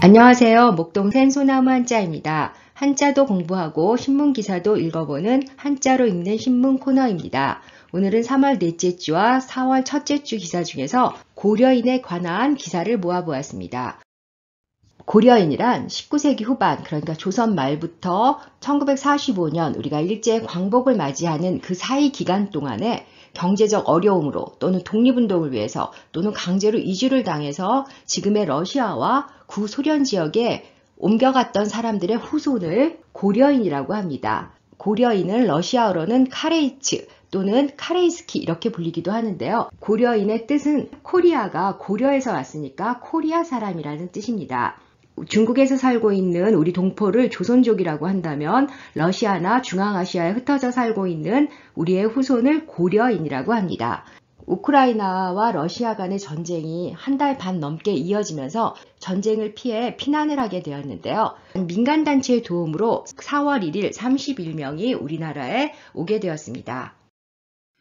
안녕하세요. 목동센 소나무 한자입니다. 한자도 공부하고 신문기사도 읽어보는 한자로 읽는 신문 코너입니다. 오늘은 3월 넷째 주와 4월 첫째 주 기사 중에서 고려인에 관한 기사를 모아보았습니다. 고려인이란 19세기 후반, 그러니까 조선 말부터 1945년 우리가 일제 광복을 맞이하는 그 사이 기간 동안에 경제적 어려움으로 또는 독립운동을 위해서 또는 강제로 이주를 당해서 지금의 러시아와 구소련 지역에 옮겨갔던 사람들의 후손을 고려인이라고 합니다. 고려인은 러시아어로는 카레이츠 또는 카레이스키 이렇게 불리기도 하는데요. 고려인의 뜻은 코리아가 고려에서 왔으니까 코리아 사람이라는 뜻입니다. 중국에서 살고 있는 우리 동포를 조선족이라고 한다면 러시아나 중앙아시아에 흩어져 살고 있는 우리의 후손을 고려인이라고 합니다. 우크라이나와 러시아 간의 전쟁이 한 달 반 넘게 이어지면서 전쟁을 피해 피난을 하게 되었는데요. 민간단체의 도움으로 4월 1일 31명이 우리나라에 오게 되었습니다.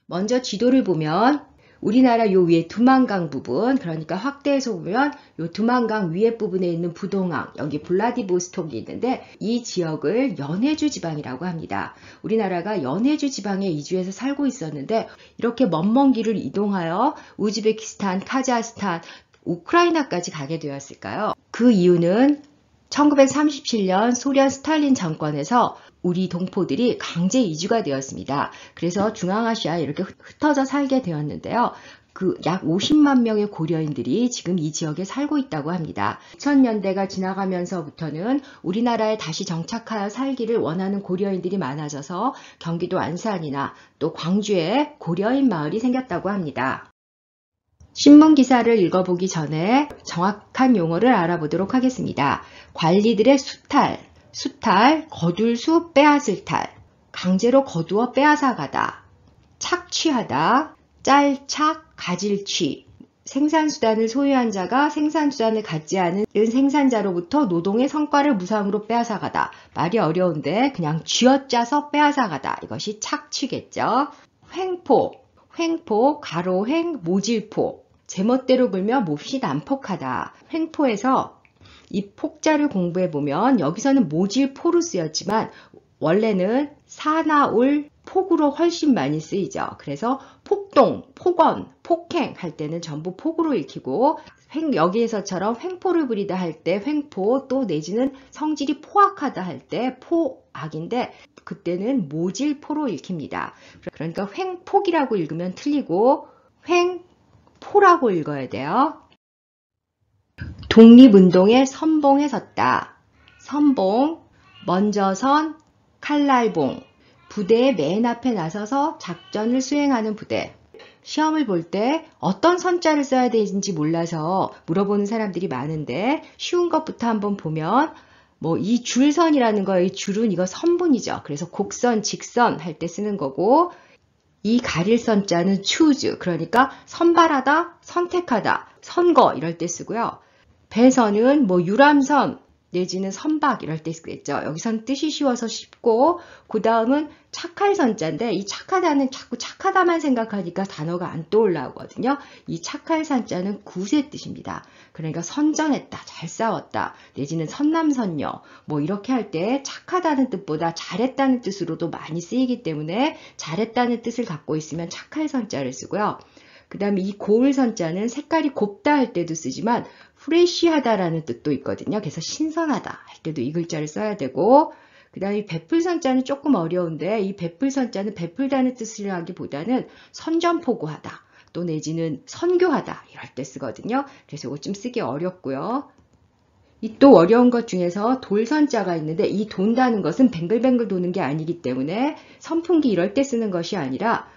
먼저 지도를 보면 우리나라 요 위에 두만강 부분, 그러니까 확대해서 보면 요 두만강 위에 부분에 있는 부동항, 여기 블라디보스톡이 있는데 이 지역을 연해주 지방이라고 합니다. 우리나라가 연해주 지방에 이주해서 살고 있었는데 이렇게 먼 길을 이동하여 우즈베키스탄, 카자흐스탄, 우크라이나까지 가게 되었을까요? 그 이유는 1937년 소련 스탈린 정권에서 우리 동포들이 강제 이주가 되었습니다. 그래서 중앙아시아에 이렇게 흩어져 살게 되었는데요. 약 50만 명의 고려인들이 지금 이 지역에 살고 있다고 합니다. 2000년대가 지나가면서부터는 우리나라에 다시 정착하여 살기를 원하는 고려인들이 많아져서 경기도 안산이나 또 광주에 고려인 마을이 생겼다고 합니다. 신문 기사를 읽어보기 전에 정확한 용어를 알아보도록 하겠습니다. 관리들의 수탈, 거둘수 빼앗을 탈, 강제로 거두어 빼앗아가다, 착취하다, 짤착, 가질취, 생산수단을 소유한 자가 생산수단을 갖지 않은 생산자로부터 노동의 성과를 무상으로 빼앗아가다. 말이 어려운데 그냥 쥐어짜서 빼앗아가다. 이것이 착취겠죠. 횡포, 가로횡, 모질포. 제멋대로 굴며 몹시 난폭하다. 횡포에서 이 폭자를 공부해보면 여기서는 모질포로 쓰였지만 원래는 사나울 폭으로 훨씬 많이 쓰이죠. 그래서 폭동, 폭언, 폭행 할 때는 전부 폭으로 읽히고 여기에서처럼 횡포를 부리다 할 때 횡포, 또 내지는 성질이 포악하다 할 때 포악인데 그때는 모질포로 읽힙니다. 그러니까 횡폭이라고 읽으면 틀리고 횡포라고 읽어야 돼요. 독립운동에 선봉에 섰다. 선봉, 먼저 선, 칼날봉. 부대의 맨 앞에 나서서 작전을 수행하는 부대. 시험을 볼 때 어떤 선자를 써야 되는지 몰라서 물어보는 사람들이 많은데 쉬운 것부터 한번 보면 이 줄선이라는 거, 이 줄은 이거 선분이죠. 그래서 곡선, 직선 할 때 쓰는 거고 이 가릴 선자는 choose, 그러니까 선발하다, 선택하다, 선거 이럴 때 쓰고요. 배선은 유람선 내지는 선박 이럴 때 쓰겠죠. 여기선 뜻이 쉬워서 쉽고 그 다음은 착할 선자인데 이 착하다는 자꾸 착하다만 생각하니까 단어가 안 떠올라오거든요. 이 착할 선자는 굿의 뜻입니다. 그러니까 선전했다, 잘 싸웠다 내지는 선남선녀 이렇게 할 때 착하다는 뜻보다 잘했다는 뜻으로도 많이 쓰이기 때문에 잘했다는 뜻을 갖고 있으면 착할 선자를 쓰고요. 그 다음에 이 고을 선자는 색깔이 곱다 할 때도 쓰지만 프레시하다라는 뜻도 있거든요. 그래서 신선하다 할 때도 이 글자를 써야 되고 그 다음에 베풀 선자는 조금 어려운데 이 베풀 선자는 베풀다는 뜻을 하기보다는 선전포고하다 또 내지는 선교하다 이럴 때 쓰거든요. 그래서 이거 좀 쓰기 어렵고요. 이 또 어려운 것 중에서 돌선자가 있는데 이 돈다는 것은 뱅글뱅글 도는 게 아니기 때문에 선풍기 이럴 때 쓰는 것이 아니라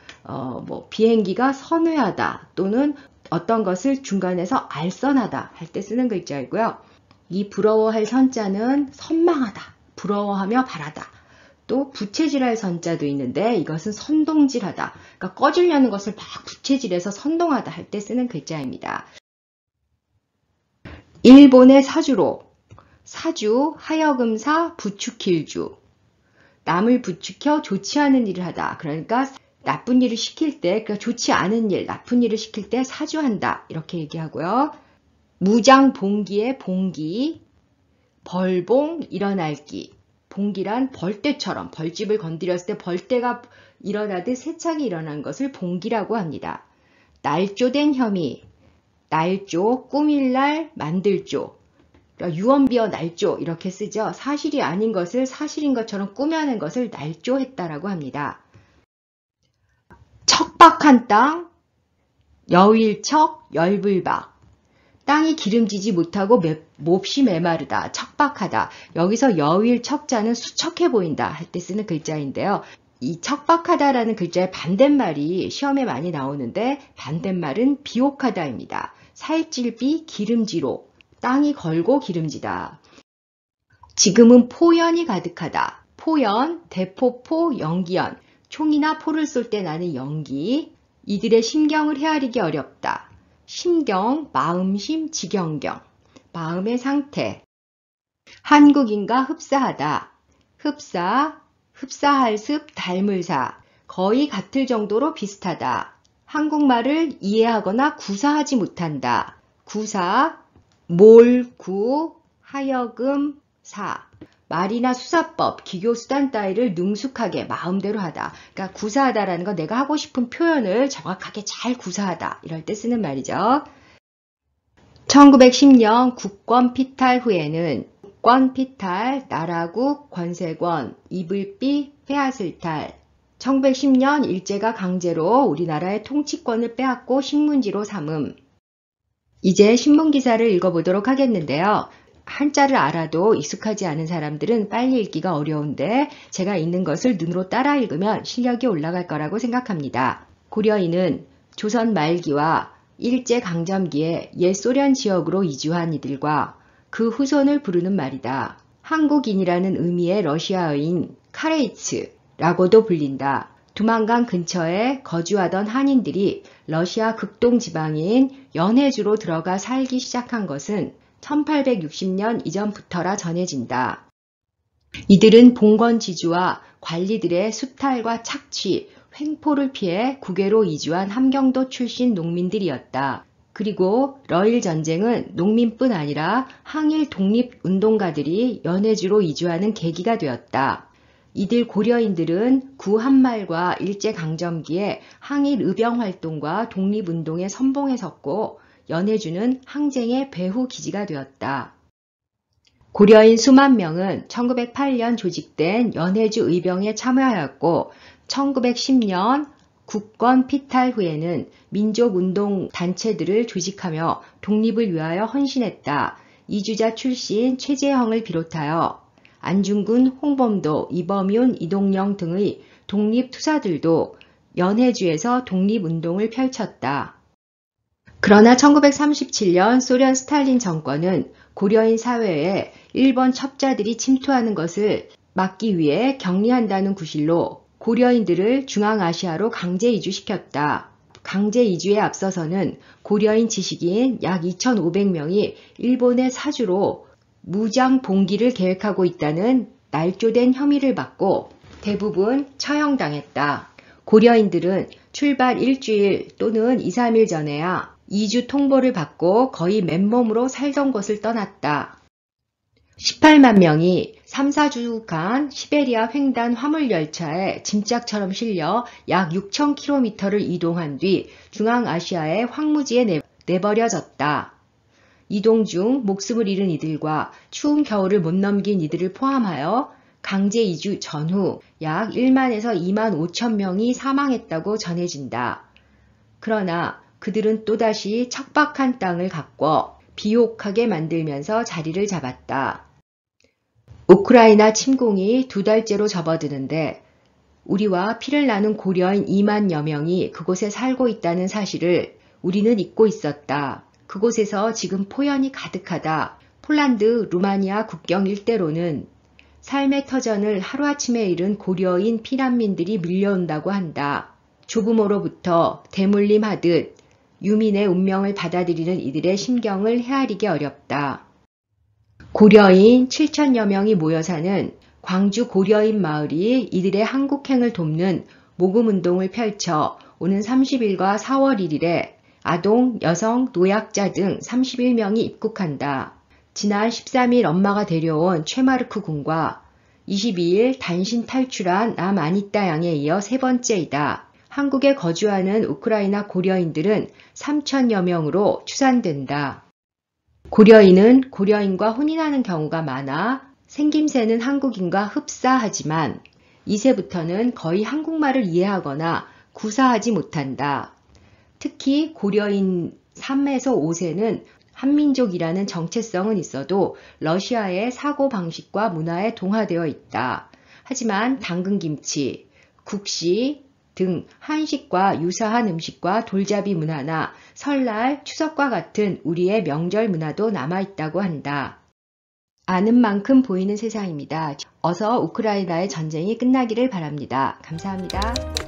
비행기가 선회하다 또는 어떤 것을 중간에서 알선하다 할 때 쓰는 글자이고요. 이 부러워할 선자는 선망하다, 부러워하며 바라다. 또 부채질할 선자도 있는데 이것은 선동질하다. 그러니까 꺼지려는 것을 막 부채질해서 선동하다 할 때 쓰는 글자입니다. 일본의 사주로 사주, 하여금사, 부추길주. 남을 부추겨 좋지 않은 일을 하다. 그러니까 나쁜 일을 시킬 때, 그러니까 좋지 않은 일, 나쁜 일을 시킬 때 사주한다. 이렇게 얘기하고요. 무장봉기의 봉기, 벌봉 일어날기. 봉기란 벌떼처럼 벌집을 건드렸을 때 벌떼가 일어나듯 세차게 일어난 것을 봉기라고 합니다. 날조된 혐의. 날조, 꾸밀날, 만들조. 유언비어 날조 이렇게 쓰죠. 사실이 아닌 것을 사실인 것처럼 꾸며낸 것을 날조했다라고 합니다. 척박한 땅, 여윌척, 열불박. 땅이 기름지지 못하고 몹시 메마르다, 척박하다. 여기서 여윌척자는 수척해 보인다 할 때 쓰는 글자인데요. 이 척박하다라는 글자의 반대말이 시험에 많이 나오는데 반대말은 비옥하다입니다. 살찔비, 기름지로. 땅이 걸고 기름지다. 지금은 포연이 가득하다. 포연, 대포포, 연기연. 총이나 포를 쏠 때 나는 연기. 이들의 심경을 헤아리기 어렵다. 심경, 마음심, 지경경. 마음의 상태. 한국인과 흡사하다. 흡사, 흡사할 습, 닮을사. 거의 같을 정도로 비슷하다. 한국말을 이해하거나 구사하지 못한다. 구사, 몰구, 하여금, 사. 말이나 수사법, 기교수단 따위를 능숙하게 마음대로 하다. 그러니까 구사하다라는 건 내가 하고 싶은 표현을 정확하게 잘 구사하다. 이럴 때 쓰는 말이죠. 1910년 국권 피탈 후에는 국권 피탈, 나라국, 권세권, 이불비, 폐하슬탈. 1910년 일제가 강제로 우리나라의 통치권을 빼앗고 식문지로 삼음. 이제 신문기사를 읽어보도록 하겠는데요. 한자를 알아도 익숙하지 않은 사람들은 빨리 읽기가 어려운데 제가 읽는 것을 눈으로 따라 읽으면 실력이 올라갈 거라고 생각합니다. 고려인은 조선 말기와 일제강점기에 옛 소련 지역으로 이주한 이들과 그 후손을 부르는 말이다. 한국인이라는 의미의 러시아어인 카레이츠라고도 불린다. 두만강 근처에 거주하던 한인들이 러시아 극동 지방인 연해주로 들어가 살기 시작한 것은 1860년 이전부터라 전해진다. 이들은 봉건지주와 관리들의 수탈과 착취, 횡포를 피해 국외로 이주한 함경도 출신 농민들이었다. 그리고 러일 전쟁은 농민뿐 아니라 항일 독립운동가들이 연해주로 이주하는 계기가 되었다. 이들 고려인들은 구한말과 일제강점기에 항일 의병활동과 독립운동에 선봉에 섰고 연해주는 항쟁의 배후 기지가 되었다. 고려인 수만 명은 1908년 조직된 연해주 의병에 참여하였고 1910년 국권 피탈 후에는 민족운동 단체들을 조직하며 독립을 위하여 헌신했다. 이주자 출신 최재형을 비롯하여 안중근, 홍범도, 이범윤, 이동영 등의 독립투사들도 연해주에서 독립운동을 펼쳤다. 그러나 1937년 소련 스탈린 정권은 고려인 사회에 일본 첩자들이 침투하는 것을 막기 위해 격리한다는 구실로 고려인들을 중앙아시아로 강제 이주시켰다. 강제 이주에 앞서서는 고려인 지식인 약 2,500명이 일본의 사주로 무장 봉기를 계획하고 있다는 날조된 혐의를 받고 대부분 처형당했다. 고려인들은 출발 일주일 또는 2, 3일 전에야 이주 통보를 받고 거의 맨몸으로 살던 곳을 떠났다. 18만 명이 3, 4주간 시베리아 횡단 화물열차에 짐짝처럼 실려 약 6,000km를 이동한 뒤 중앙아시아의 황무지에 내버려졌다. 이동 중 목숨을 잃은 이들과 추운 겨울을 못 넘긴 이들을 포함하여 강제 이주 전후 약 1만에서 2만 5천 명이 사망했다고 전해진다. 그러나 그들은 또다시 척박한 땅을 가꿔 비옥하게 만들면서 자리를 잡았다. 우크라이나 침공이 2달째로 접어드는데 우리와 피를 나눈 고려인 2만여 명이 그곳에 살고 있다는 사실을 우리는 잊고 있었다. 그곳에서 지금 포연이 가득하다. 폴란드, 루마니아 국경 일대로는 삶의 터전을 하루아침에 잃은 고려인 피난민들이 밀려온다고 한다. 조부모로부터 대물림하듯 유민의 운명을 받아들이는 이들의 심경을 헤아리기 어렵다. 고려인 7천여 명이 모여 사는 광주 고려인 마을이 이들의 한국행을 돕는 모금운동을 펼쳐 오는 30일과 4월 1일에 아동, 여성, 노약자 등 31명이 입국한다. 지난 13일 엄마가 데려온 최마르크 군과 22일 단신 탈출한 남아니따 양에 이어 세 번째이다. 한국에 거주하는 우크라이나 고려인들은 3천여 명으로 추산된다. 고려인은 고려인과 혼인하는 경우가 많아 생김새는 한국인과 흡사하지만 2세부터는 거의 한국말을 이해하거나 구사하지 못한다. 특히 고려인 3에서 5세는 한민족이라는 정체성은 있어도 러시아의 사고방식과 문화에 동화되어 있다. 하지만 당근김치, 국시 등 한식과 유사한 음식과 돌잡이 문화나 설날, 추석과 같은 우리의 명절 문화도 남아있다고 한다. 아는 만큼 보이는 세상입니다. 어서 우크라이나의 전쟁이 끝나기를 바랍니다. 감사합니다.